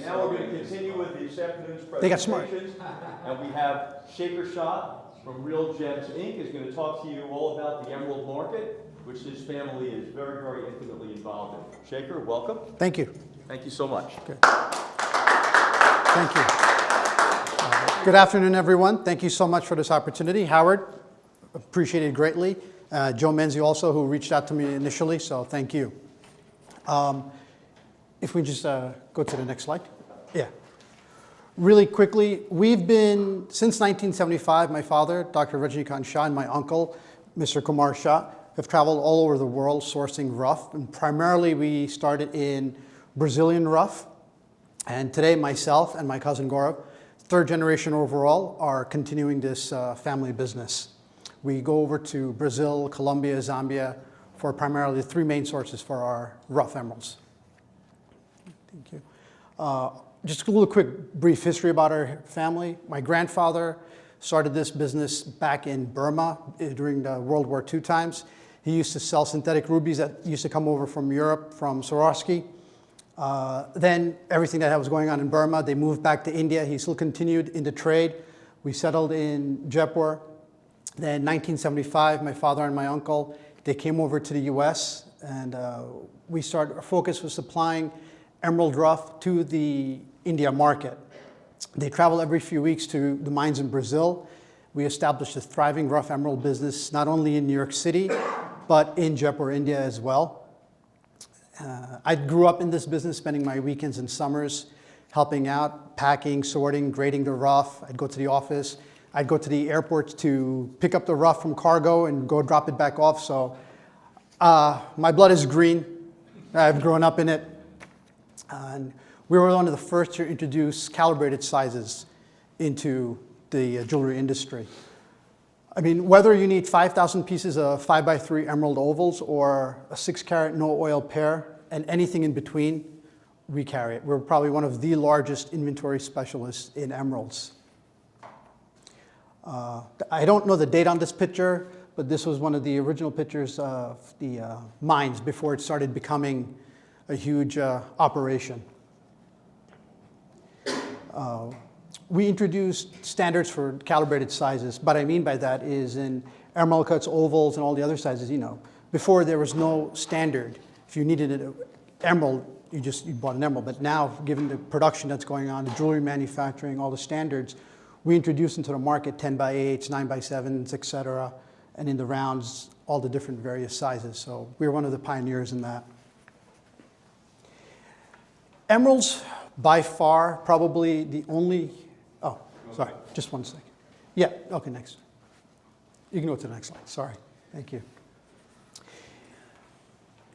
Now we're going to continue with this afternoon's They got smart. presentations. And we have SHEKHAR SHAH from Real Gems Inc. is going to talk to you all about the emerald market, which his family is very, very intimately involved in. SHEKHAR, welcome. Thank you. Thank you so much. Good. Thank you. Good afternoon, everyone. Thank you so much for this opportunity. Howard, appreciate it greatly. Joe Menzi also, who reached out to me initially, so thank you. If we just go to the next slide. Yeah. Really quickly, we've been, since 1975, my father, Dr. Rajnikant Shah, and my uncle, Mr. Kumar Shah, have traveled all over the world sourcing rough. And primarily, we started in Brazilian rough. And today, myself and my cousin Gaurav, third generation overall, are continuing this family business. We go over to Brazil, Colombia, Zambia for primarily the three main sources for our rough emeralds. Thank you. Just a little quick brief history about our family. My grandfather started this business back in Burma during the World War II times. He used to sell synthetic rubies that used to come over from Europe, from Swarovski. Then everything that was going on in Burma, they moved back to India. He still continued in the trade. We settled in Jaipur. Then in 1975, my father and my uncle, they came over to the US, and our focus was supplying emerald rough to the India market. They travel every few weeks to the mines in Brazil. We established a thriving rough emerald business, not only in New York City, but in Jaipur, India as well. I grew up in this business, spending my weekends and summers helping out, packing, sorting, grading the rough. I'd go to the office. I'd go to the airport to pick up the rough from cargo and go drop it back off. So my blood is green. I've grown up in it. And we were one of the first to introduce calibrated sizes into the jewelry industry. I mean, whether you need 5,000 pieces of 5x3 emerald ovals or a 6-carat no oil pair and anything in between, we carry it. We're probably one of the largest inventory specialists in emeralds. I don't know the date on this picture, but this was one of the original pictures of the mines before it started becoming a huge operation. We introduced standards for calibrated sizes. What I mean by that is in emerald cuts, ovals, and all the other sizes, before there was no standard. If you needed an emerald, you bought an emerald. But now, given the production that's going on, the jewelry manufacturing, all the standards, we introduced into the market 10x8s, 9x7s, et cetera, and in the rounds, all the different various sizes. So we were one of the pioneers in that. Emeralds, by far, probably the only, oh, sorry, just one second. Yeah, okay, next. You can go to the next slide, sorry, thank you.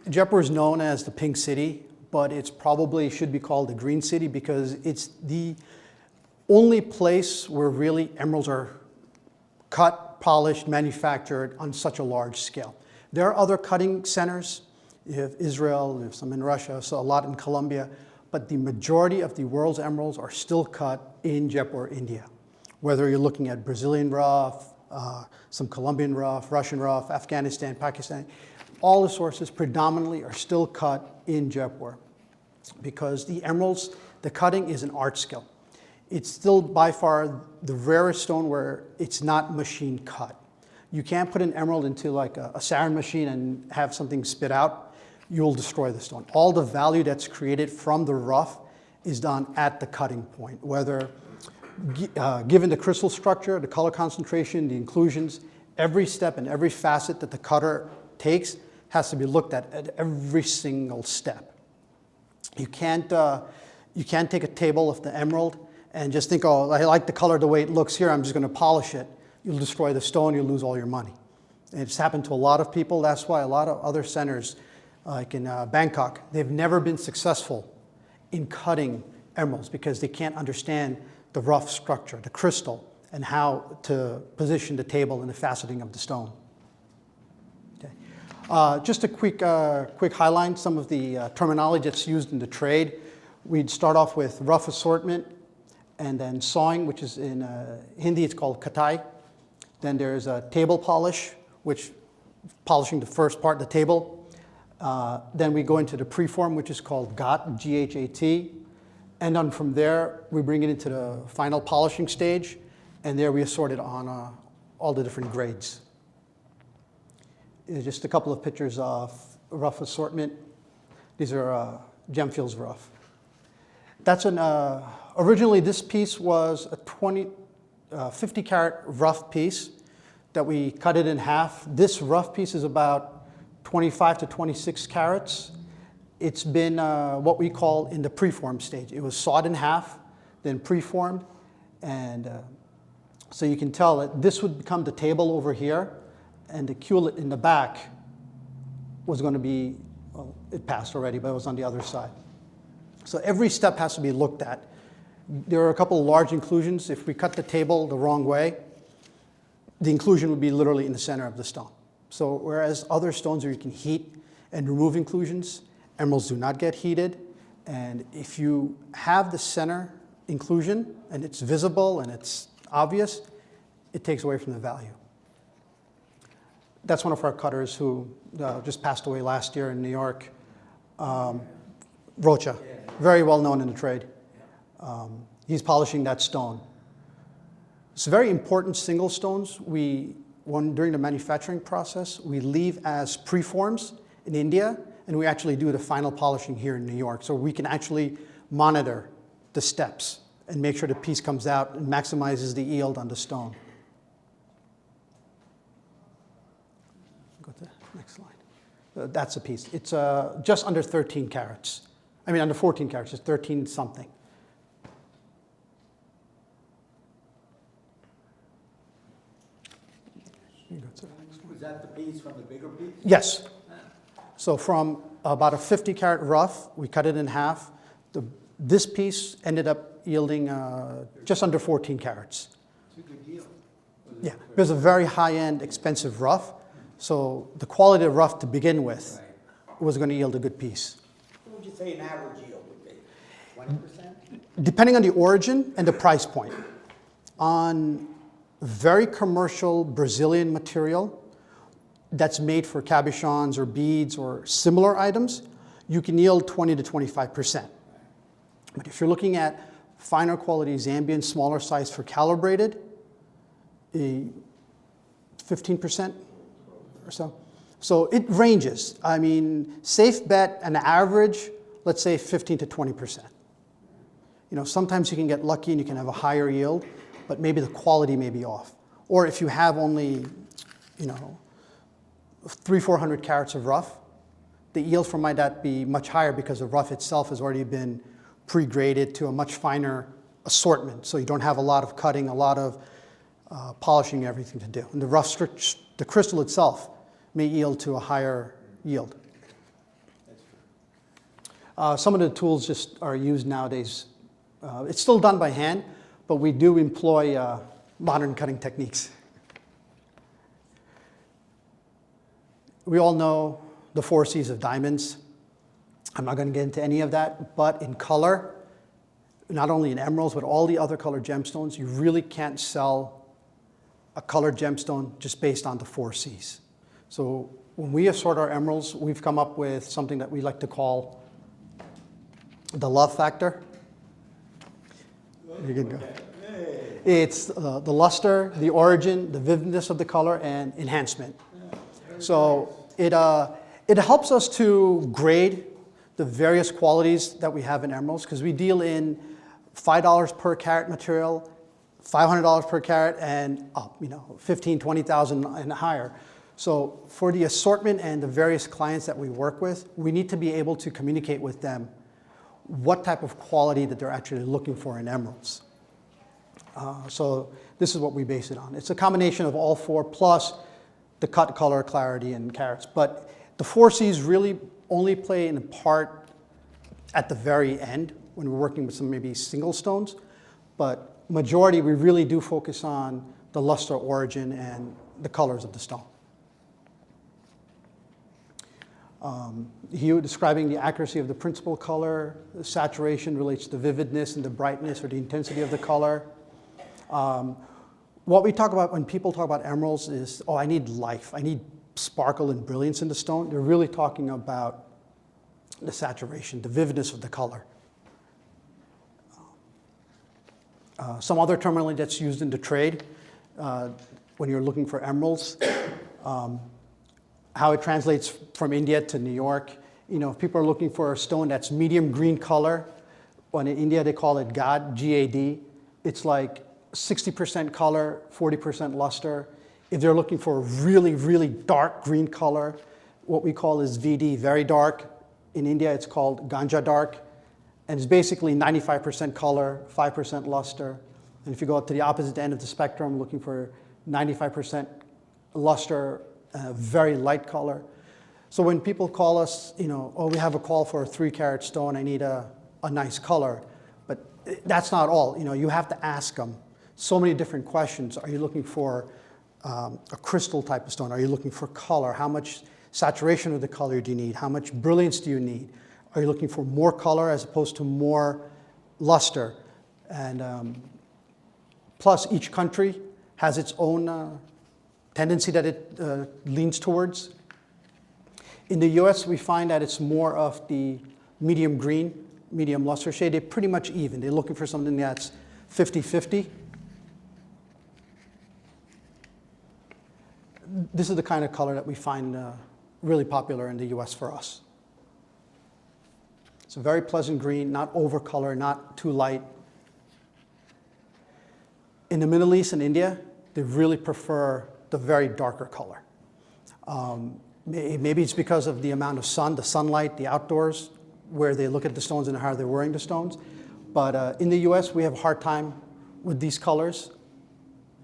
Jaipur is known as the Pink City, but it's probably should be called the Green City because it's the only place where really emeralds are cut, polished, manufactured on such a large scale. There are other cutting centers. You have Israel, you have some in Russia, so a lot in Colombia. But the majority of the world's emeralds are still cut in Jaipur, India. Whether you're looking at Brazilian rough, some Colombian rough, Russian rough, Afghanistan, Pakistan, all the sources predominantly are still cut in Jaipur because the emeralds, the cutting is an art skill. It's still by far the rarest stone where it's not machine cut. You can't put an emerald into like a sarin machine and have something spit out. You'll destroy the stone. All the value that's created from the rough is done at the cutting point, whether given the crystal structure, the color concentration, the inclusions, every step and every facet that the cutter takes has to be looked at every single step. You can't take a table of the emerald and just think, oh, I like the color the way it looks here, I'm just going to polish it. You'll destroy the stone, you'll lose all your money. And it's happened to a lot of people. That's why a lot of other centers like in Bangkok, they've never been successful in cutting emeralds because they can't understand the rough structure, the crystal, and how to position the table and the faceting of the stone. Okay. Just a quick highlight, some of the terminology that's used in the trade. We'd start off with rough assortment, and then sawing, which is in Hindi, it's called katai. Then there's a table polish, which polishing the first part of the table. Then we go into the preform, which is called GHAT, G-H-A-T. And then from there, we bring it into the final polishing stage, and there we assort it on all the different grades. Just a couple of pictures of rough assortment. These are Gemfields rough. That's originally this piece was a 50 carat rough piece that we cut it in half. This rough piece is about 25 to 26 carats. It's been what we call in the preform stage. It was sawed in half, then preformed, and so you can tell that this would become the table over here, and the culet in the back was going to be, well, it passed already, but it was on the other side. So every step has to be looked at. There are a couple of large inclusions. If we cut the table the wrong way, the inclusion would be literally in the center of the stone. So whereas other stones where you can heat and remove inclusions, emeralds do not get heated. And if you have the center inclusion and it's visible and it's obvious, it takes away from the value. That's one of our cutters who just passed away last year in New York, Rocha, very well known in the trade. He's polishing that stone. It's very important single stones. During the manufacturing process, we leave as preforms in India, and we actually do the final polishing here in New York. So we can actually monitor the steps and make sure the piece comes out and maximizes the yield on the stone. Go to the next slide. That's a piece. It's just under 13 carats. I mean, under 14 carats, it's 13 something. Was that the piece from the bigger piece? Yes. So from about a 50 carat rough, we cut it in half. This piece ended up yielding just under 14 carats. It's a good deal. Yeah, it was a very high-end, expensive rough. So the quality of rough to begin with was going to yield a good piece. What would you say an average yield would be? 20%? Depending on the origin and the price point. On very commercial Brazilian material that's made for cabochons or beads or similar items, you can yield 20 to 25%. But if you're looking at finer quality Zambian, smaller size for calibrated, 15% or so. So it ranges. I mean, safe bet, an average, let's say 15 to 20%. You know, sometimes you can get lucky and you can have a higher yield, but maybe the quality may be off. Or if you have only, 300-400 carats of rough, the yield from might be much higher because the rough itself has already been pre-graded to a much finer assortment. So you don't have a lot of cutting, a lot of polishing, everything to do. And the crystal itself may yield to a higher yield. Some of the tools just are used nowadays. It's still done by hand, but we do employ modern cutting techniques. We all know the 4 C's of diamonds. I'm not going to get into any of that, but in color, not only in emeralds, but all the other colored gemstones, you really can't sell a colored gemstone just based on the 4 C's. So when we assort our emeralds, we've come up with something that we like to call the love factor. You can go. It's the luster, the origin, the vividness of the color, and enhancement. So it helps us to grade the various qualities that we have in emeralds, because we deal in $5 per carat material, $500 per carat, and up, $15,000, $20,000 and higher. So for the assortment and the various clients that we work with, we need to be able to communicate with them what type of quality that they're actually looking for in emeralds. So this is what we base it on. It's a combination of all 4 plus the cut, color, clarity, and carats. But the 4 C's really only play in part at the very end when we're working with some maybe single stones. But majority, we really do focus on the luster, origin, and the colors of the stone. Here describing the accuracy of the principal color, the saturation relates to the vividness and the brightness or the intensity of the color. What we talk about when people talk about emeralds is, I need life, I need sparkle and brilliance in the stone. They're really talking about the saturation, the vividness of the color. Some other terminology that's used in the trade when you're looking for emeralds, how it translates from India to New York. You know, if people are looking for a stone that's medium green color, when in India they call it GAD, G-A-D. It's like 60% color, 40% luster. If they're looking for a really, really dark green color, what we call is VD, very dark. In India, it's called Ganja dark. And it's basically 95% color, 5% luster. And if you go up to the opposite end of the spectrum, looking for 95% luster, very light color. So when people call us, you know, oh, we have a call for a 3-carat stone, I need a nice color. But that's not all. You know, you have to ask them so many different questions. Are you looking for a crystal type of stone? Are you looking for color? How much saturation of the color do you need? How much brilliance do you need? Are you looking for more color as opposed to more luster? And plus, each country has its own tendency that it leans towards. In the US, we find that it's more of the medium green, medium luster shade. They're pretty much even. They're looking for something that's 50-50. This is the kind of color that we find really popular in the US for us. It's a very pleasant green, not over color, not too light. In the Middle East and India, they really prefer the very darker color. Maybe it's because of the amount of sun, the sunlight, the outdoors, where they look at the stones and how they're wearing the stones. But in the US, we have a hard time with these colors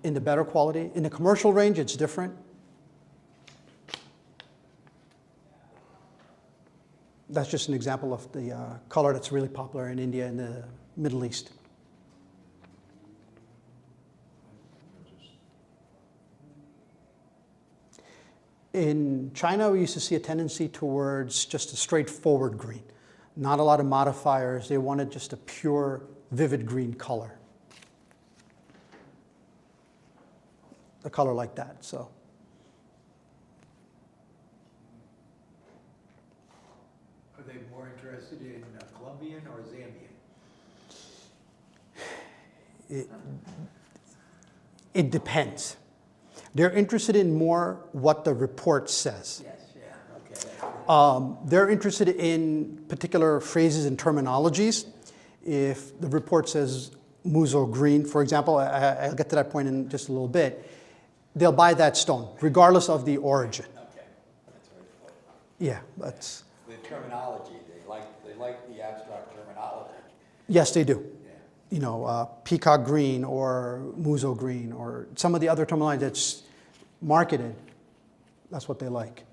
in the better quality. In the commercial range, it's different. That's just an example of the color that's really popular in India and the Middle East. In China, we used to see a tendency towards just a straightforward green. Not a lot of modifiers. They wanted just a pure, vivid green color. A color like that, so. Are they more interested in Colombian or Zambian? It depends. They're interested in more what the report says. Yes, yeah, okay. They're interested in particular phrases and terminologies. If the report says Muzo green, for example, I'll get to that point in just a little bit, they'll buy that stone, regardless of the origin. Okay, that's very important. Yeah, that's... The terminology, they like the abstract terminology. Yes, they do. Yeah. You know, peacock green or Muzo green or some of the other terminology that's marketed, that's what they like.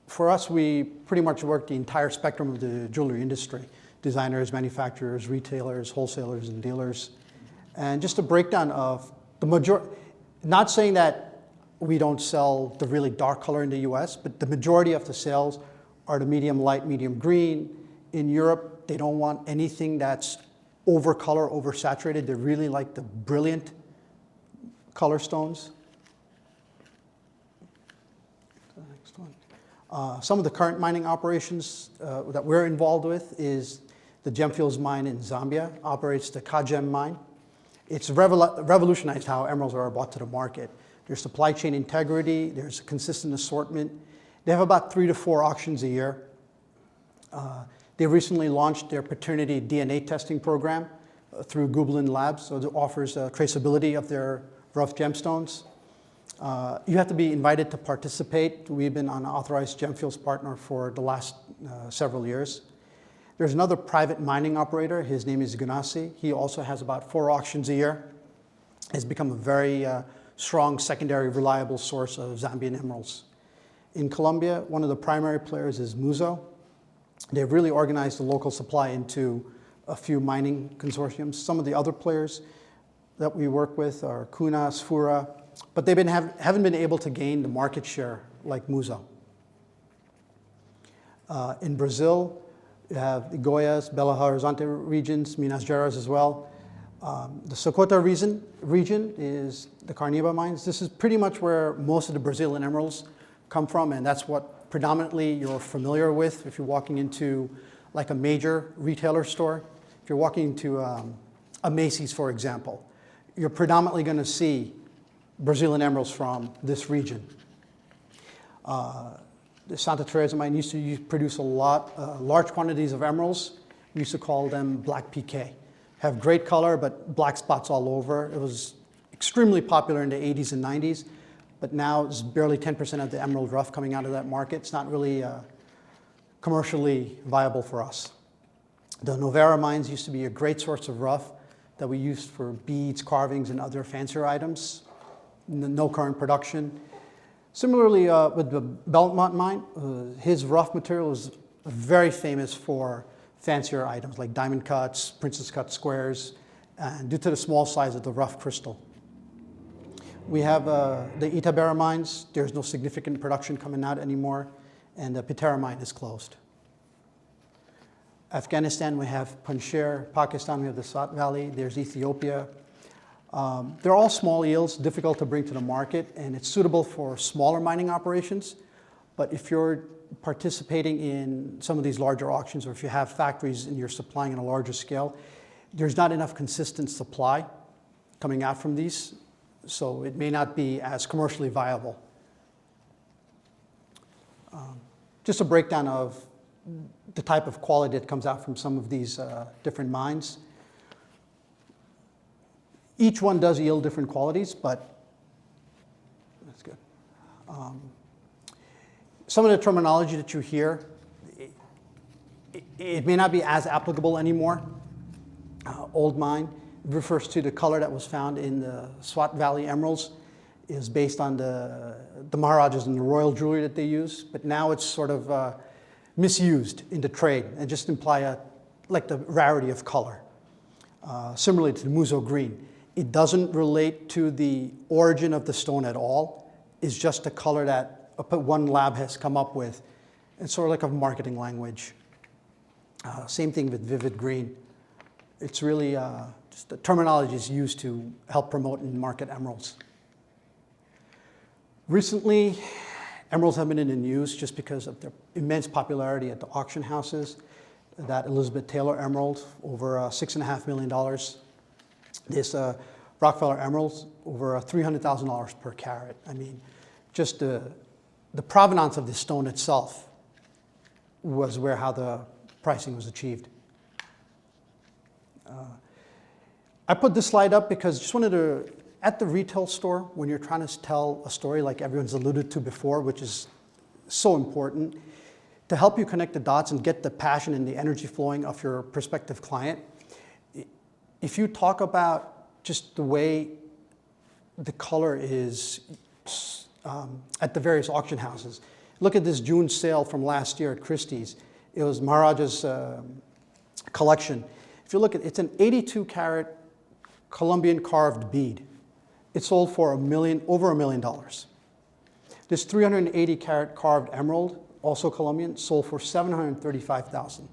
For us, we pretty much work the entire spectrum of the jewelry industry. Designers, manufacturers, retailers, wholesalers, and dealers. And just a breakdown of the majority, not saying that we don't sell the really dark color in the US, but the majority of the sales are the medium light, medium green. In Europe, they don't want anything that's over color, oversaturated. They really like the brilliant color stones. The next one. Some of the current mining operations that we're involved with is the Gemfields mine in Zambia, operates the Kagem mine. It's revolutionized how emeralds are brought to the market. There's supply chain integrity, there's a consistent assortment. They have about 3 to 4 auctions a year. They recently launched their paternity DNA testing program through Gublin Labs, so it offers traceability of their rough gemstones. You have to be invited to participate. We've been an authorized Gemfields partner for the last several years. There's another private mining operator. His name is Ganassi. He also has about 4 auctions a year. Has become a very strong secondary reliable source of Zambian emeralds. In Colombia, one of the primary players is Muzo. They've really organized the local supply into a few mining consortiums. Some of the other players that we work with are Kuna, Sfura, but they haven't been able to gain the market share like Muzo. In Brazil, you have the Goiás, Belo Horizonte regions, Minas Gerais as well. The Socotra region is the Carniba mines. This is pretty much where most of the Brazilian emeralds come from, and that's what predominantly you're familiar with if you're walking into like a major retailer store. If you're walking into a Macy's, for example, you're predominantly going to see Brazilian emeralds from this region. The Santa Teresa mine used to produce large quantities of emeralds. We used to call them black PK. Have great color, but black spots all over. It was extremely popular in the 80s and 90s, but now it's barely 10% of the emerald rough coming out of that market. It's not really commercially viable for us. The Novara mines used to be a great source of rough that we used for beads, carvings, and other fancier items. No current production. Similarly, with the Belmont mine, his rough material is very famous for fancier items like diamond cuts, princess cut squares, and due to the small size of the rough crystal. We have the Itabera mines. There's no significant production coming out anymore, and the Pitera mine is closed. Afghanistan, we have Panjshir. Pakistan, we have the Swat Valley. There's Ethiopia. They're all small yields, difficult to bring to the market, and it's suitable for smaller mining operations. But if you're participating in some of these larger auctions, or if you have factories and you're supplying on a larger scale, there's not enough consistent supply coming out from these, so it may not be as commercially viable. Just a breakdown of the type of quality that comes out from some of these different mines. Each one does yield different qualities, but that's good. Some of the terminology that you hear, it may not be as applicable anymore. Old mine refers to the color that was found in the Swat Valley emeralds. Is based on the Maharajas and the royal jewelry that they use, but now it's sort of misused in the trade and just imply like the rarity of color. Similarly to the Muzo green. It doesn't relate to the origin of the stone at all. It's just a color that one lab has come up with. It's sort of like a marketing language. Same thing with vivid green. It's really just the terminology is used to help promote and market emeralds. Recently, emeralds have been in the news just because of their immense popularity at the auction houses. That Elizabeth Taylor emerald, over $6.5 million. This Rockefeller emeralds, over $300,000 per carat. I mean, just the provenance of the stone itself was how the pricing was achieved. I put this slide up because I just wanted to, at the retail store, when you're trying to tell a story like everyone's alluded to before, which is so important, to help you connect the dots and get the passion and the energy flowing of your prospective client, if you talk about just the way the color is at the various auction houses. Look at this June sale from last year at Christie's. It was Maharaja's collection. If you look at it, it's an 82 carat Colombian carved bead. It sold for over $1 million. This 380 carat carved emerald, also Colombian, sold for $735,000.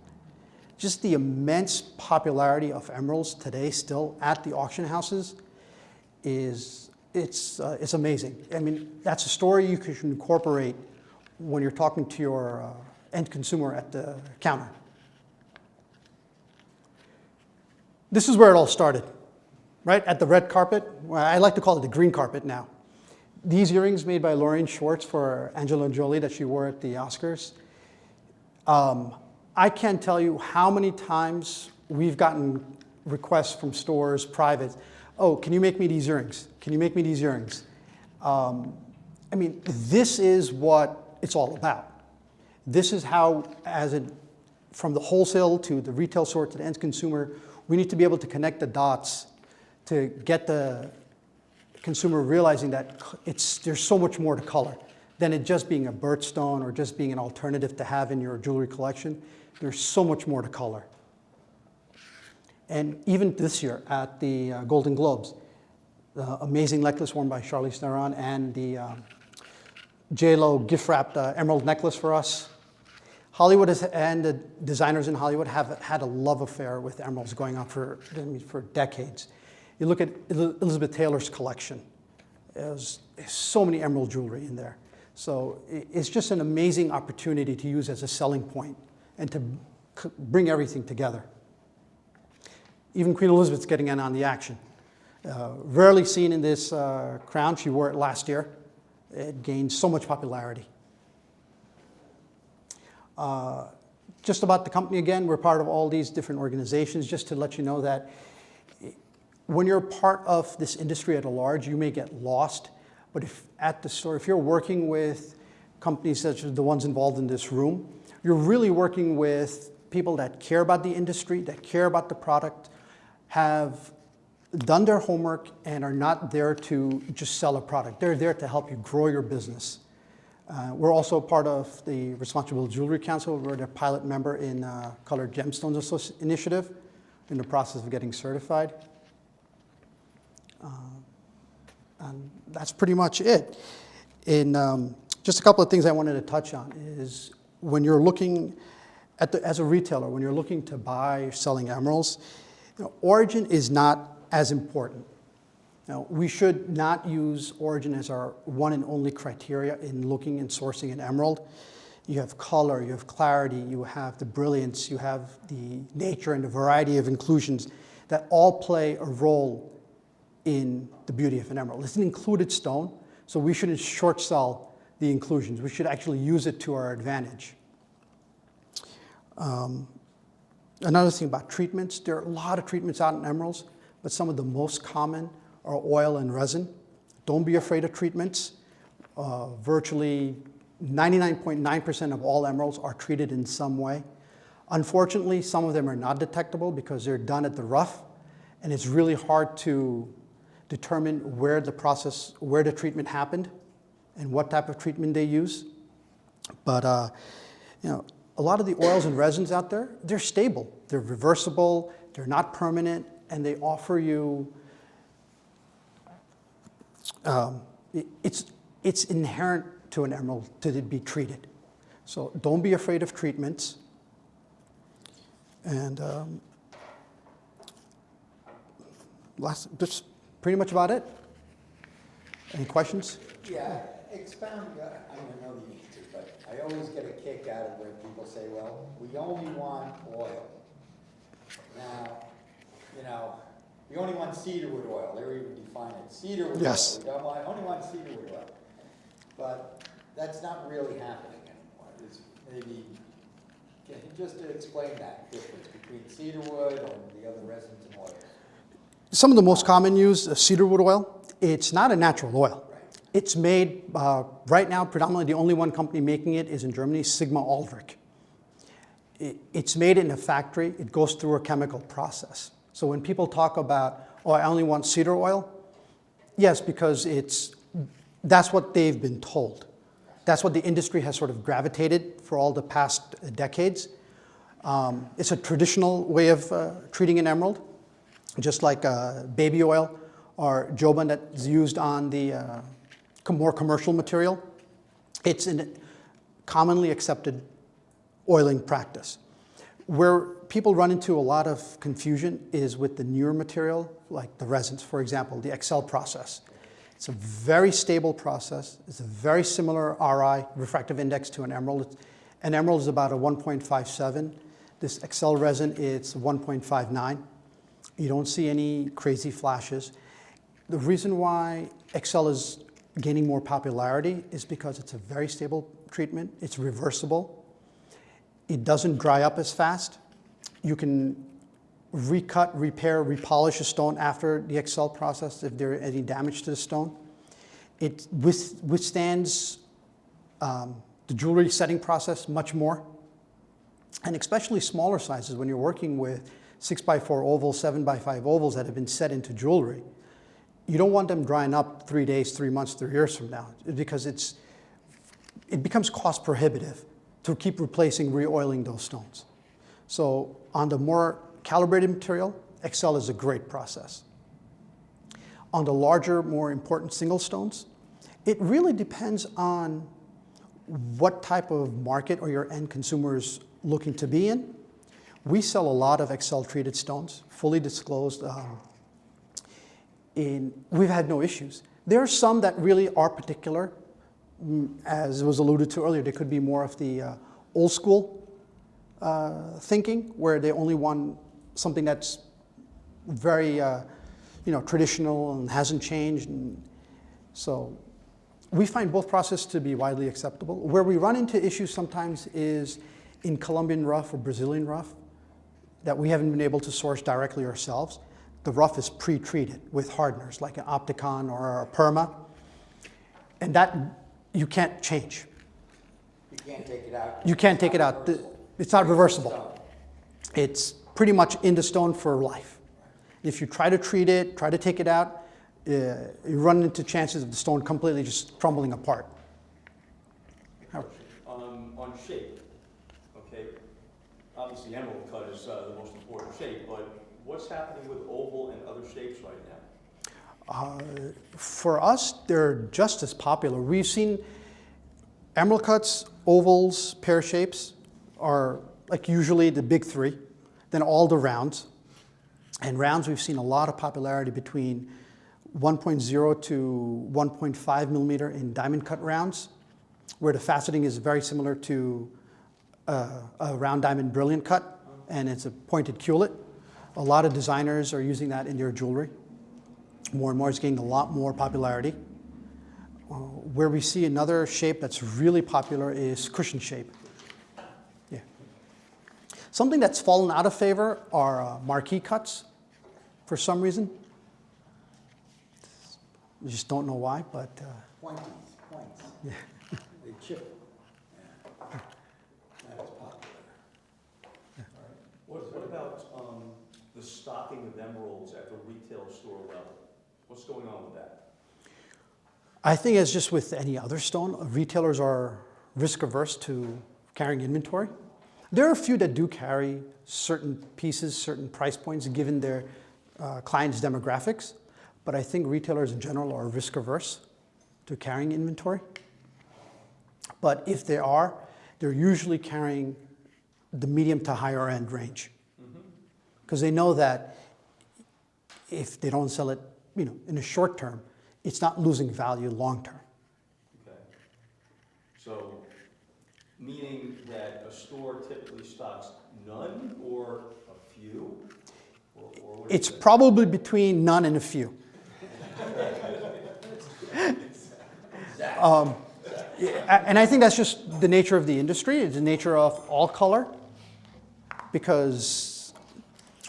Just the immense popularity of emeralds today still at the auction houses it's amazing. I mean, that's a story you can incorporate when you're talking to your end consumer at the counter. This is where it all started, right? At the red carpet. Well, I like to call it the green carpet now. These earrings made by Lorraine Schwartz for Angelina Jolie that she wore at the Oscars. I can't tell you how many times we've gotten requests from stores, private, oh, can you make me these earrings? Can you make me these earrings? I mean, this is what it's all about. This is how, from the wholesale to the retail store to the end consumer, we need to be able to connect the dots to get the consumer realizing that there's so much more to color than it just being a birthstone or just being an alternative to have in your jewelry collection. There's so much more to color. And even this year at the Golden Globes, the amazing necklace worn by Charlize Theron and the J.Lo gift-wrapped emerald necklace for us. Hollywood and the designers in Hollywood have had a love affair with emeralds going on for decades. You look at Elizabeth Taylor's collection. There's so many emerald jewelry in there. So it's just an amazing opportunity to use as a selling point and to bring everything together. Even Queen Elizabeth's getting in on the action. Rarely seen in this crown. She wore it last year. It gained so much popularity. Just about the company again, we're part of all these different organizations, just to let you know that when you're part of this industry at large, you may get lost. But if at the store, if you're working with companies such as the ones involved in this room, you're really working with people that care about the industry, that care about the product, have done their homework, and are not there to just sell a product. They're there to help you grow your business. We're also part of the Responsible Jewelry Council. We're the pilot member in Colored Gemstones Initiative, in the process of getting certified. And that's pretty much it. Just a couple of things I wanted to touch on is when you're looking at as a retailer, when you're looking to buy or selling emeralds, origin is not as important. Now, we should not use origin as our one and only criteria in looking and sourcing an emerald. You have color, you have clarity, you have the brilliance, you have the nature and the variety of inclusions that all play a role in the beauty of an emerald. It's an included stone, so we shouldn't short sell the inclusions. We should actually use it to our advantage. Another thing about treatments, there are a lot of treatments out in emeralds, but some of the most common are oil and resin. Don't be afraid of treatments. Virtually 99.9% of all emeralds are treated in some way. Unfortunately, some of them are not detectable because they're done at the rough, and it's really hard to determine where the treatment happened and what type of treatment they use. But a lot of the oils and resins out there, they're stable, they're reversible, they're not permanent, and they offer you, it's inherent to an emerald to be treated. So don't be afraid of treatments. And that's pretty much about it. Any questions? Yeah, expound, I don't know the answer, but I always get a kick out of when people say, well, we only want oil. Now, we only want cedar wood oil. They were even defining it. Cedar wood Yes. oil. We only want cedar wood oil. But that's not really happening anymore. It's maybe, can you just explain that difference between cedar wood and the other resins and oils? Some of the most common use, cedar wood oil, it's not a natural oil. Right. It's made, right now, predominantly the only one company making it is in Germany, Sigma Aldrich. It's made in a factory. It goes through a chemical process. So when people talk about, oh, I only want cedar oil, yes, because that's what they've been told. That's what the industry has sort of gravitated for all the past decades. It's a traditional way of treating an emerald, just like baby oil or joban that's used on the more commercial material. It's a commonly accepted oiling practice. Where people run into a lot of confusion is with the newer material, like the resins, for example, the Excel process. It's a very stable process. It's a very similar RI, refractive index, to an emerald. An emerald is about a 1.57. This Excel resin, it's 1.59. You don't see any crazy flashes. The reason why Excel is gaining more popularity is because it's a very stable treatment. It's reversible. It doesn't dry up as fast. You can recut, repair, repolish a stone after the Excel process if there is any damage to the stone. It withstands the jewelry setting process much more. And especially smaller sizes, when you're working with 6x4 ovals, 7x5 ovals that have been set into jewelry, you don't want them drying up 3 days, 3 months, 3 years from now, because it becomes cost prohibitive to keep replacing, re-oiling those stones. So on the more calibrated material, Excel is a great process. On the larger, more important single stones, it really depends on what type of market or your end consumer is looking to be in. We sell a lot of Excel treated stones, fully disclosed. We've had no issues. There are some that really are particular. As was alluded to earlier, there could be more of the old school thinking, where they only want something that's very traditional and hasn't changed. And so we find both processes to be widely acceptable. Where we run into issues sometimes is in Colombian rough or Brazilian rough that we haven't been able to source directly ourselves. The rough is pre-treated with hardeners like an Opticon or a Perma, and that you can't change. You can't take it out. You can't take it out. It's not reversible. It's pretty much in the stone for life. If you try to treat it, try to take it out, you run into chances of the stone completely just crumbling apart. On shape, okay, obviously emerald cut is the most important shape, but what's happening with oval and other shapes right now? For us, they're just as popular. We've seen emerald cuts, ovals, pear shapes are like usually the big three, then all the rounds. And rounds, we've seen a lot of popularity between 1.0 to 1.5 millimeter in diamond cut rounds, where the faceting is very similar to a round diamond brilliant cut, and it's a pointed culet. A lot of designers are using that in their jewelry. More and more, it's gaining a lot more popularity. Where we see another shape that's really popular is cushion shape. Yeah. Something that's fallen out of favor are marquee cuts for some reason. We just don't know why, but... Points. Yeah. They chip. Yeah. That is popular. All right. What about the stocking of emeralds at the retail store level? What's going on with that? I think as just with any other stone, retailers are risk averse to carrying inventory. There are a few that do carry certain pieces, certain price points, given their clients' demographics. But I think retailers in general are risk averse to carrying inventory. But if they are, they're usually carrying the medium to higher end range. Because they know that if they don't sell it, in the short term, it's not losing value long term. Okay. So, meaning that a store typically stocks none or a few? Or what is It's it? probably between none and a few. And I think that's just the nature of the industry. It's the nature of all color. Because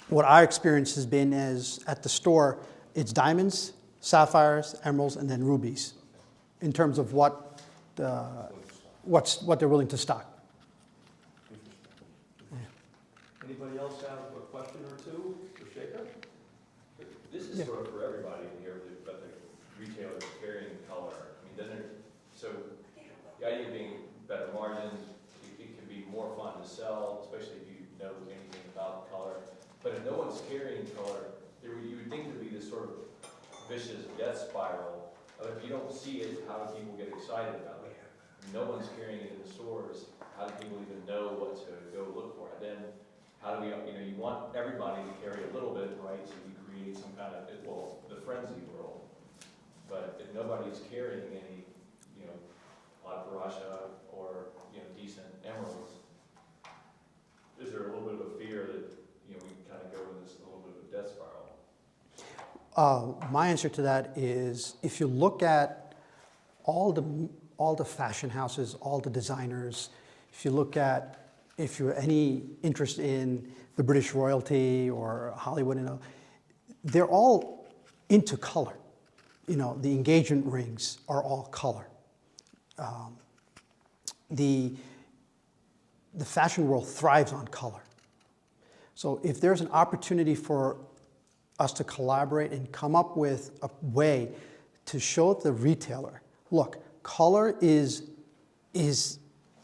what our experience has been is at the store, it's diamonds, sapphires, emeralds, and then rubies in terms of what they're willing to stock. Anybody else have a question or two for Shekhar? This is sort of for everybody in here, but the retailers carrying color. I mean, doesn't it, so the idea of being better margins, it can be more fun to sell, especially if you know anything about color. But if no one's carrying color, you would think there'd be this sort of vicious death spiral. If you don't see it, how do people get excited about it? If no one's carrying it in the stores, how do people even know what to go look for? And then how do we, you want everybody to carry a little bit, right? So you create some kind of, the frenzy world. But if nobody's carrying any, Parasha or, decent emeralds, is there a little bit of a fear that, we kind of go in this little bit of a death spiral? My answer to that is if you look at all the fashion houses, all the designers, if you have any interest in the British royalty or Hollywood, they're all into color. The engagement rings are all color. The fashion world thrives on color. So if there's an opportunity for us to collaborate and come up with a way to show the retailer, look, color is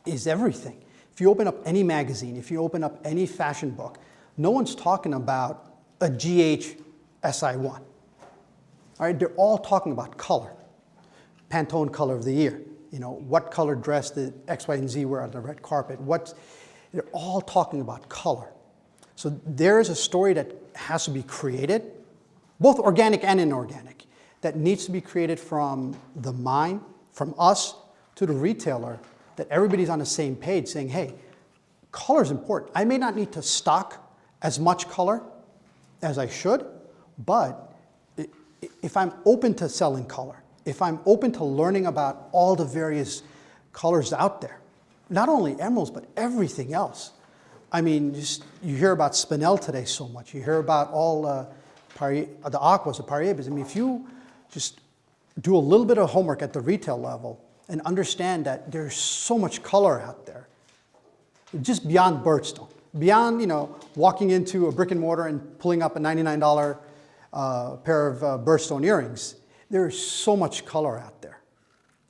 everything. If you open up any magazine, if you open up any fashion book, no one's talking about a GH SI1. All right, they're all talking about color. Pantone color of the year. What color dress did X, Y, and Z wear on the red carpet? They're all talking about color. So there is a story that has to be created, both organic and inorganic, that needs to be created from the mind, from us to the retailer, that everybody's on the same page saying, hey, color is important. I may not need to stock as much color as I should, But if I'm open to selling color, if I'm open to learning about all the various colors out there, not only emeralds, but everything else. I mean, you hear about spinel today so much. You hear about all the aquas, the Paribas. I mean, if you just do a little bit of homework at the retail level and understand that there's so much color out there, just beyond birchstone, beyond, walking into a brick and mortar and pulling up a $99 pair of birchstone earrings, there is so much color out there.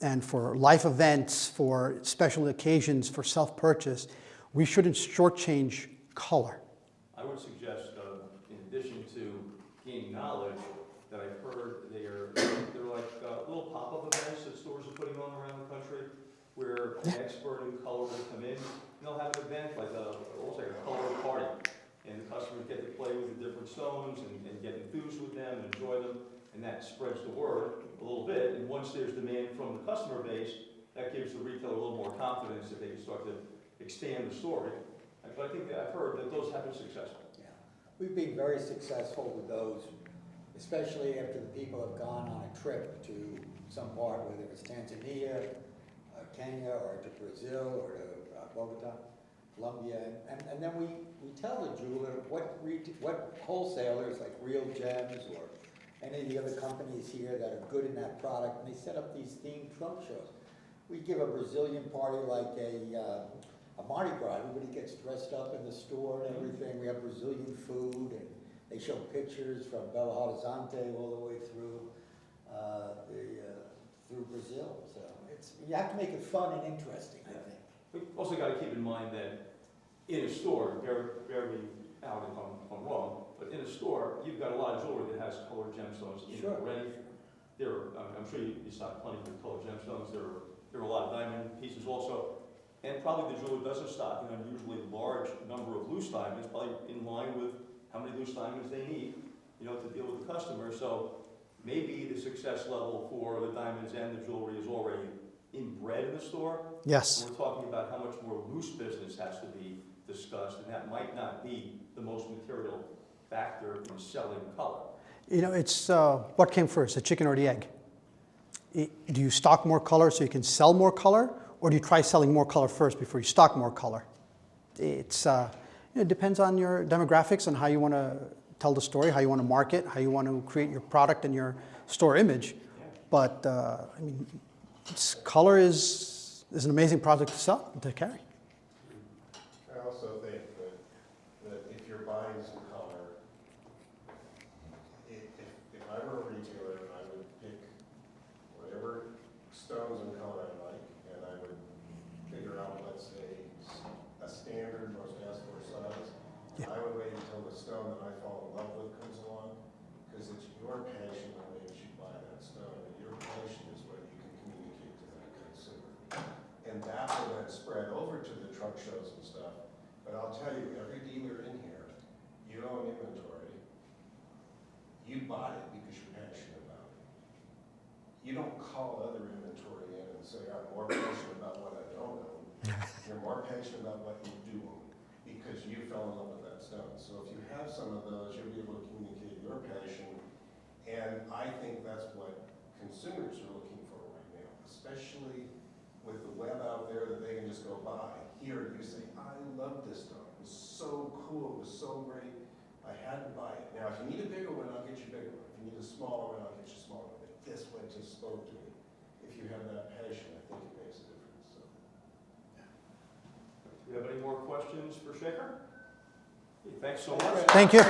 And for life events, for special occasions, for self-purchase, we shouldn't shortchange color. I would suggest, in addition to gaining knowledge, that I've heard they're like little pop-up events that stores are putting on around the country, where an expert in color will come in, and they'll have an event like almost like a color party, and the customers get to play with the different stones and get enthused with them and enjoy them, and that spreads the word a little bit. And once there's demand from the customer base, that gives the retailer a little more confidence that they can start to expand the story. But I think that I've heard that those have been successful. Yeah, we've been very successful with those, especially after the people have gone on a trip to some part, whether it's Tanzania, Kenya, or to Brazil, or to Bogota, Colombia, and then we tell the jeweler what wholesalers like Real Gems or any of the other companies here that are good in that product, and they set up these themed trunk shows. We give a Brazilian party like a Mardi Gras. Everybody gets dressed up in the store and everything. We have Brazilian food, and they show pictures from Belo Horizonte all the way through through Brazil. So you have to make it fun and interesting, I think. We also got to keep in mind that in a store, bear me out if I'm wrong, but in a store, you've got a lot of jewelry that has colored gemstones in it already. I'm sure you stock plenty of colored gemstones. There are a lot of diamond pieces also. And probably the jeweler doesn't stock an unusually large number of loose diamonds, probably in line with how many loose diamonds they need, to deal with the customer. So maybe the success level for the diamonds and the jewelry is already inbred in the store. Yes. We're talking about how much more loose business has to be discussed, and that might not be the most material factor in selling color. It's what came first, the chicken or the egg? Do you stock more color so you can sell more color, or do you try selling more color first before you stock more color? It depends on your demographics and how you want to tell the story, how you want to market, how you want to create your product and your store image. Yeah. But color is an amazing product to sell, to carry. I also think that if you're buying some color, if I were a retailer, I would pick whatever stones and color I like, and I would figure out, let's say, a standard most asked for size. Yeah. I would wait until the stone that I fall in love with comes along, because it's your passion that makes you buy that stone, and your passion is what you can communicate to that consumer. And that will then spread over to the truck shows and stuff. But I'll tell you, every dealer in here, you own inventory. You bought it because you're passionate about it. You don't call other inventory in and say, I'm more passionate about what I don't own. You're more passionate about what you do own because you fell in love with that stone. So if you have some of those, you'll be able to communicate your passion. And I think that's what consumers are looking for right now, especially with the web out there that they can just go buy. Here you say, I love this stone. It was so cool. It was so great. I had to buy it. Now, if you need a bigger one, I'll get you a bigger one. If you need a smaller one, I'll get you a smaller one. But this one just spoke to me. If you have that passion, I think it makes a difference. So. Do you have any more questions for SHEKHAR? Thanks so much. Thank you.